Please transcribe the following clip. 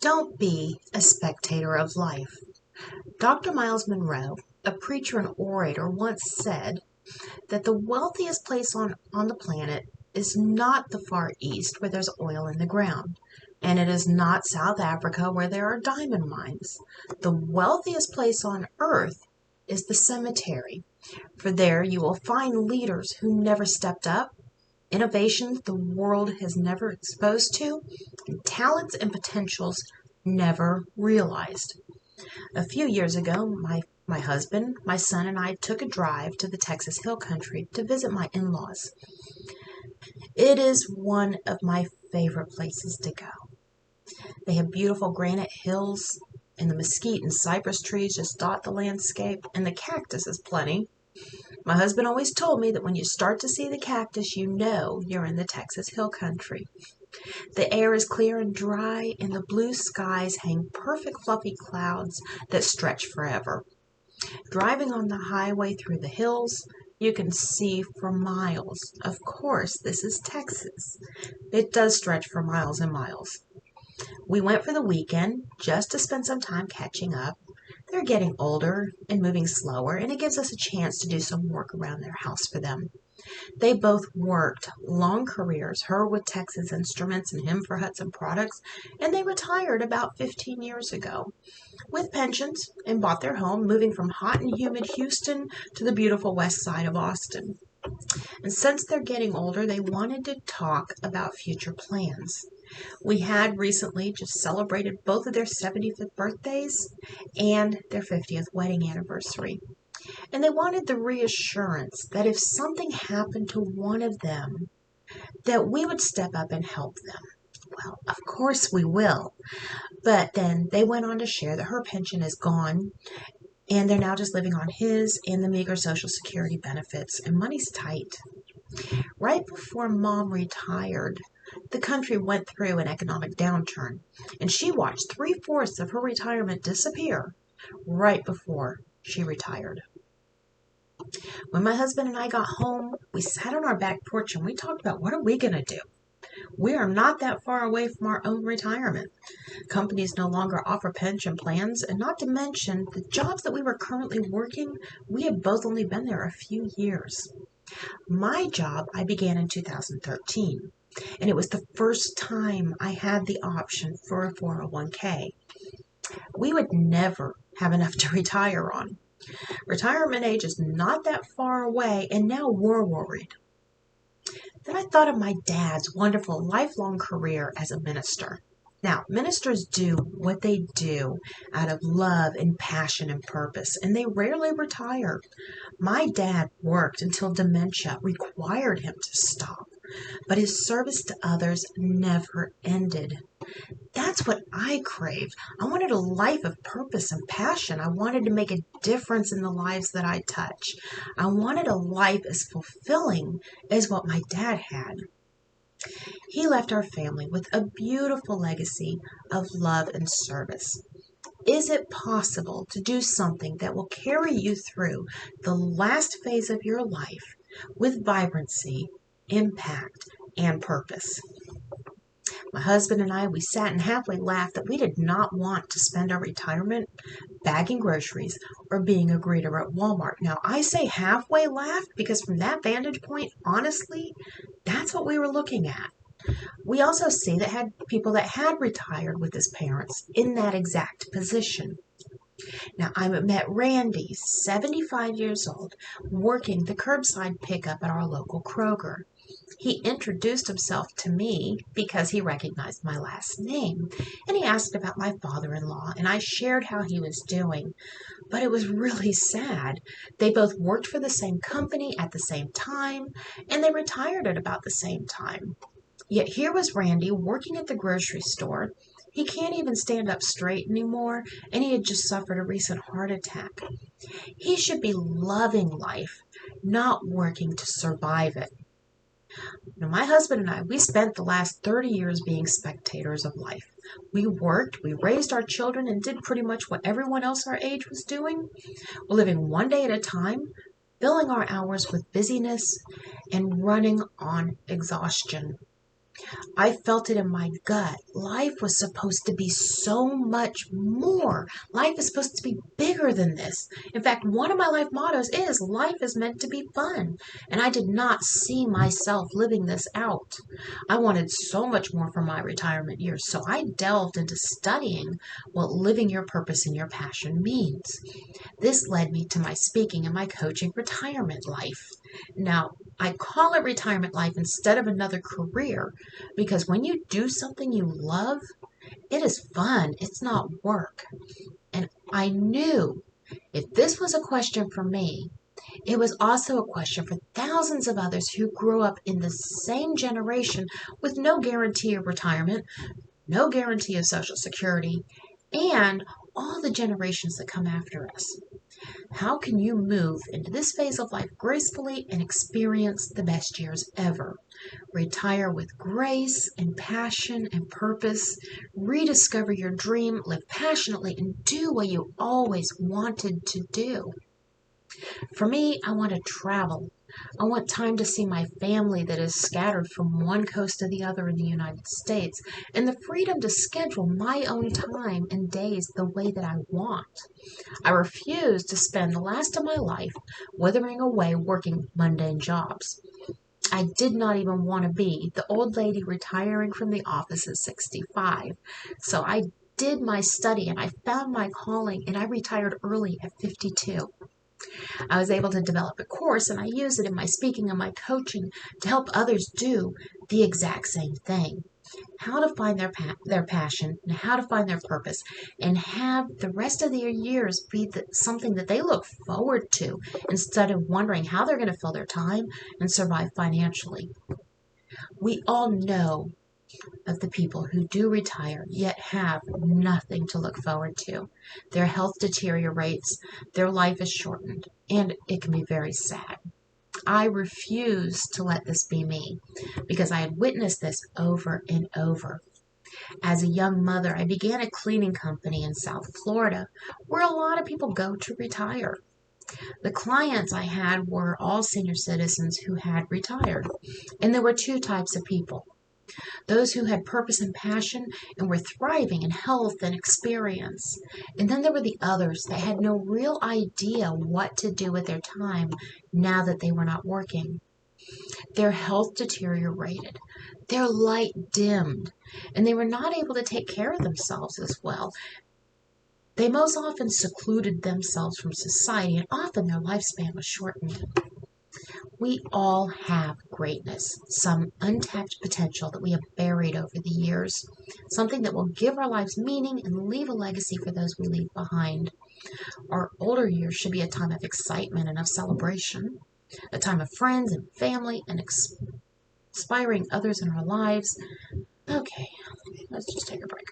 Don't be a spectator of life. Dr. Miles Monroe, a preacher and orator, once said that the wealthiest place on the planet is not the Far East where there's oil in the ground, and it is not South Africa where there are diamond mines. The wealthiest place on earth is the cemetery, for there you will find leaders who never stepped up, innovations the world has never exposed to, and talents and potentials never realized. A few years ago, my husband, my son, and I took a drive to the Texas Hill Country to visit my in laws. It is one of my favorite places to go. They have beautiful granite hills, and the mesquite and cypress trees just dot the landscape, and the cactus is plenty. My husband always told me that when you start to see the cactus, you know you're in the Texas Hill Country. The air is clear and dry, and the blue skies hang perfect fluffy clouds that stretch forever. Driving on the highway through the hills, you can see for miles. Of course, this is Texas. It does stretch for miles and miles. We went for the weekend just to spend some time catching up. They're getting older and moving slower, and it gives us a chance to do some work around their house for them. They both worked long careers, her with Texas Instruments and him for Hudson Products, and they retired about 15 years ago with pensions and bought their home, moving from hot and humid Houston to the beautiful west side of Austin. And since they're getting older, they wanted to talk about future plans. We had recently just celebrated both of their 75th birthdays and their 50th wedding anniversary. And they wanted the reassurance that if something happened to one of them, that we would step up and help them. Well, of course we will. But then they went on to share that her pension is gone and they're now just living on his and the meager Social Security benefits, and money's tight. Right before Mom retired, the country went through an economic downturn, and she watched three-fourths of her retirement disappear right before she retired. When my husband and I got home, we sat on our back porch and we talked about what are we going to do. We are not that far away from our own retirement. Companies no longer offer pension plans, and not to mention the jobs that we were currently working, we had both only been there a few years. My job I began in 2013, and it was the first time I had the option for a 401k. We would never have enough to retire on. Retirement age is not that far away, and now we're worried. Then I thought of my dad's wonderful lifelong career as a minister. Now, ministers do what they do out of love and passion and purpose, and they rarely retire. My dad worked until dementia required him to stop, but his service to others never ended. That's what I craved. I wanted a life of purpose and passion. I wanted to make a difference in the lives that I touch. I wanted a life as fulfilling as what my dad had. He left our family with a beautiful legacy of love and service. Is it possible to do something that will carry you through the last phase of your life with vibrancy, impact, and purpose? My husband and I, we sat and halfway laughed that we did not want to spend our retirement bagging groceries or being a greeter at Walmart. Now, I say halfway laughed because from that vantage point, honestly, that's what we were looking at. We also see that had people that had retired with his parents in that exact position. Now, I met Randy, 75 years old, working the curbside pickup at our local Kroger. He introduced himself to me because he recognized my last name, and he asked about my father-in-law, and I shared how he was doing. But it was really sad. They both worked for the same company at the same time, and they retired at about the same time. Yet here was Randy working at the grocery store. He can't even stand up straight anymore, and he had just suffered a recent heart attack. He should be loving life, not working to survive it. Now, my husband and I, we spent the last 30 years being spectators of life. We worked, we raised our children, and did pretty much what everyone else our age was doing. We're living one day at a time, filling our hours with busyness and running on exhaustion. I felt it in my gut. Life was supposed to be so much more. Life is supposed to be bigger than this. In fact, one of my life mottos is life is meant to be fun. And I did not see myself living this out. I wanted so much more from my retirement years, so I delved into studying what living your purpose and your passion means. This led me to my speaking and my coaching retirement life. Now, I call it retirement life instead of another career because when you do something you love, it is fun. It's not work. And I knew if this was a question for me, it was also a question for thousands of others who grew up in the same generation with no guarantee of retirement, no guarantee of Social Security, and all the generations that come after us. How can you move into this phase of life gracefully and experience the best years ever? Retire with grace and passion and purpose. Rediscover your dream, live passionately, and do what you always wanted to do. For me, I want to travel. I want time to see my family that is scattered from one coast to the other in the United States, and the freedom to schedule my own time and days the way that I want. I refuse to spend the last of my life withering away working mundane jobs. I did not even want to be the old lady retiring from the office at 65. So I did my study and I found my calling and I retired early at 52. I was able to develop a course and I use it in my speaking and my coaching to help others do the exact same thing. How to find their passion and how to find their purpose and have the rest of their years be something that they look forward to instead of wondering how they're going to fill their time and survive financially. We all know of the people who do retire yet have nothing to look forward to. Their health deteriorates, their life is shortened, and it can be very sad. I refuse to let this be me because I had witnessed this over and over. As a young mother, I began a cleaning company in South Florida where a lot of people go to retire. The clients I had were all senior citizens who had retired, and there were two types of people: those who had purpose and passion and were thriving in health and experience. And then there were the others that had no real idea what to do with their time now that they were not working. Their health deteriorated, their light dimmed, and they were not able to take care of themselves as well. They most often secluded themselves from society, and often their lifespan was shortened. We all have greatness, some untapped potential that we have buried over the years, something that will give our lives meaning and leave a legacy for those we leave behind. Our older years should be a time of excitement and of celebration, a time of friends and family and inspiring others in our lives. Okay, let's just take a break.